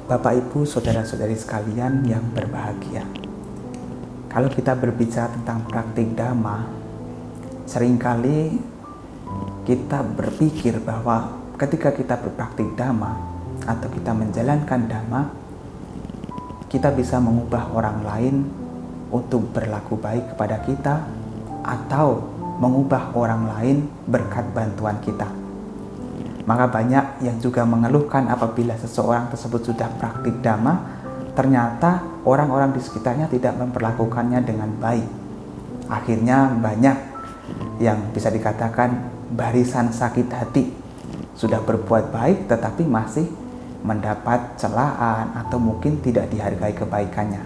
Bapak, Ibu, saudara-saudari sekalian yang berbahagia. Kalau kita berbicara tentang praktik dhamma, seringkali kita berpikir bahwa ketika kita berpraktik dhamma atau kita menjalankan dhamma, kita bisa mengubah orang lain untuk berlaku baik kepada kita atau mengubah orang lain berkat bantuan kita. Maka banyak yang juga mengeluhkan apabila seseorang tersebut sudah praktik dhamma, ternyata orang-orang di sekitarnya tidak memperlakukannya dengan baik. Akhirnya banyak yang bisa dikatakan barisan sakit hati, sudah berbuat baik tetapi masih mendapat celaan atau mungkin tidak dihargai kebaikannya.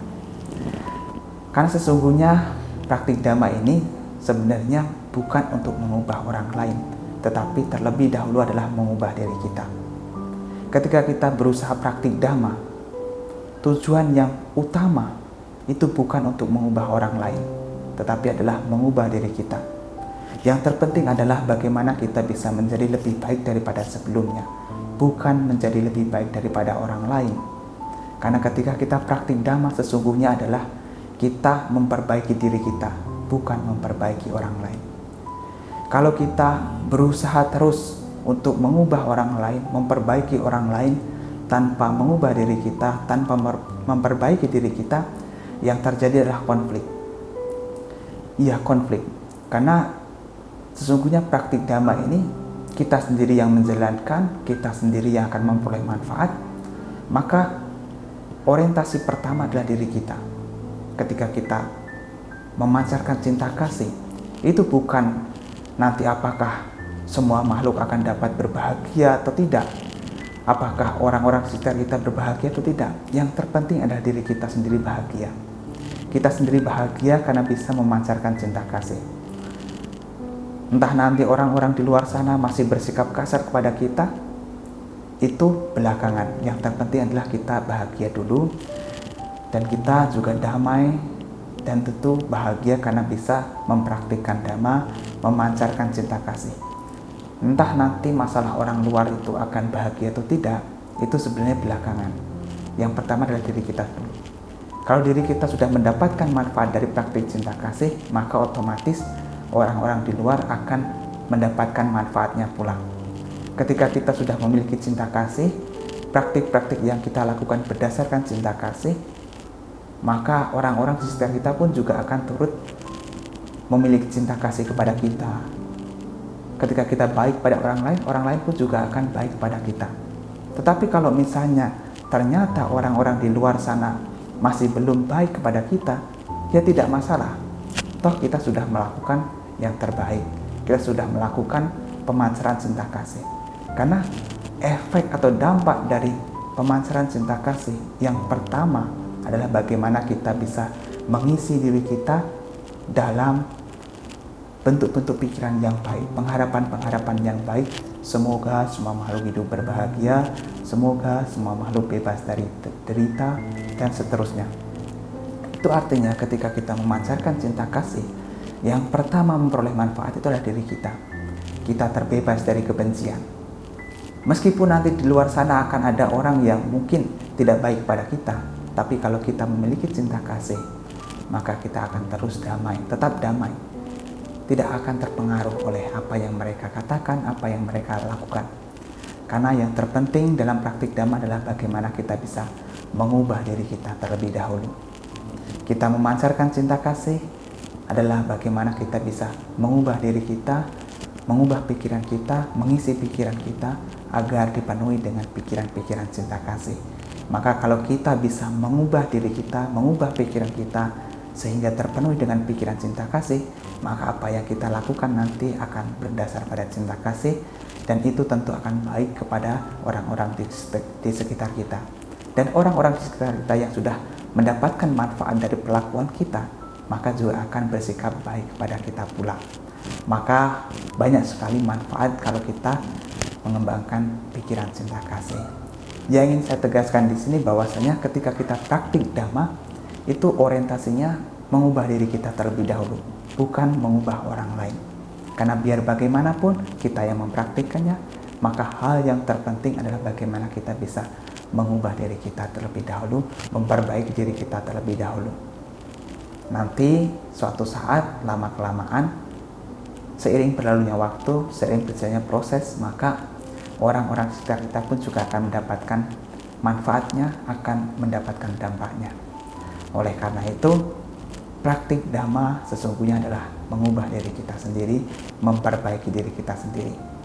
Karena sesungguhnya praktik dhamma ini sebenarnya bukan untuk mengubah orang lain, tetapi terlebih dahulu adalah mengubah diri kita. Ketika kita berusaha praktik dhamma, tujuan yang utama itu bukan untuk mengubah orang lain, tetapi adalah mengubah diri kita. Yang terpenting adalah bagaimana kita bisa menjadi lebih baik daripada sebelumnya, bukan menjadi lebih baik daripada orang lain. Karena ketika kita praktik dhamma sesungguhnya adalah kita memperbaiki diri kita, bukan memperbaiki orang lain. Kalau kita berusaha terus untuk mengubah orang lain, memperbaiki orang lain tanpa mengubah diri kita, tanpa memperbaiki diri kita, yang terjadi adalah konflik. Iya, konflik. Karena sesungguhnya praktik dhamma ini kita sendiri yang menjalankan, kita sendiri yang akan memperoleh manfaat. Maka orientasi pertama adalah diri kita. Ketika kita memancarkan cinta kasih, itu bukan nanti apakah semua makhluk akan dapat berbahagia atau tidak, apakah orang-orang sekitar kita berbahagia atau tidak. Yang terpenting adalah diri kita sendiri bahagia. Kita sendiri bahagia karena bisa memancarkan cinta kasih. Entah nanti orang-orang di luar sana masih bersikap kasar kepada kita, itu belakangan. Yang terpenting adalah kita bahagia dulu, dan kita juga damai dan tentu bahagia karena bisa mempraktikkan dhamma, memancarkan cinta kasih. Entah nanti masalah orang luar itu akan bahagia atau tidak, itu sebenarnya belakangan. Yang pertama adalah diri kita dulu. Kalau diri kita sudah mendapatkan manfaat dari praktik cinta kasih, maka otomatis orang-orang di luar akan mendapatkan manfaatnya pula. Ketika kita sudah memiliki cinta kasih, praktik-praktik yang kita lakukan berdasarkan cinta kasih, maka orang-orang di sekitar kita pun juga akan turut memiliki cinta kasih kepada kita. Ketika kita baik pada orang lain pun juga akan baik pada kita. Tetapi kalau misalnya ternyata orang-orang di luar sana masih belum baik kepada kita, ya tidak masalah. Toh kita sudah melakukan yang terbaik. Kita sudah melakukan pemancaran cinta kasih. Karena efek atau dampak dari pemancaran cinta kasih yang pertama adalah bagaimana kita bisa mengisi diri kita dalam bentuk-bentuk pikiran yang baik, pengharapan-pengharapan yang baik. Semoga semua makhluk hidup berbahagia, semoga semua makhluk bebas dari derita, dan seterusnya. Itu artinya ketika kita memancarkan cinta kasih, yang pertama memperoleh manfaat itu adalah diri kita. Kita terbebas dari kebencian. Meskipun nanti di luar sana akan ada orang yang mungkin tidak baik pada kita, tapi kalau kita memiliki cinta kasih, maka kita akan terus damai, tetap damai. Tidak akan terpengaruh oleh apa yang mereka katakan, apa yang mereka lakukan. Karena yang terpenting dalam praktik dhamma adalah bagaimana kita bisa mengubah diri kita terlebih dahulu. Kita memancarkan cinta kasih adalah bagaimana kita bisa mengubah diri kita, mengubah pikiran kita, mengisi pikiran kita agar dipenuhi dengan pikiran-pikiran cinta kasih. Maka kalau kita bisa mengubah diri kita, mengubah pikiran kita sehingga terpenuhi dengan pikiran cinta kasih, maka apa yang kita lakukan nanti akan berdasar pada cinta kasih, dan itu tentu akan baik kepada orang-orang di sekitar kita. Dan orang-orang di sekitar kita yang sudah mendapatkan manfaat dari perlakuan kita, maka juga akan bersikap baik kepada kita pula. Maka banyak sekali manfaat kalau kita mengembangkan pikiran cinta kasih. Yang ingin saya tegaskan di sini bahwasanya ketika kita praktik dhamma, itu orientasinya mengubah diri kita terlebih dahulu, bukan mengubah orang lain. Karena biar bagaimanapun kita yang mempraktikkannya, maka hal yang terpenting adalah bagaimana kita bisa mengubah diri kita terlebih dahulu, memperbaiki diri kita terlebih dahulu. Nanti suatu saat lama-kelamaan, seiring berlalunya waktu, seiring berjalannya proses, maka orang-orang sekitar kita pun juga akan mendapatkan manfaatnya, akan mendapatkan dampaknya. Oleh karena itu, praktik Dhamma sesungguhnya adalah mengubah diri kita sendiri, memperbaiki diri kita sendiri.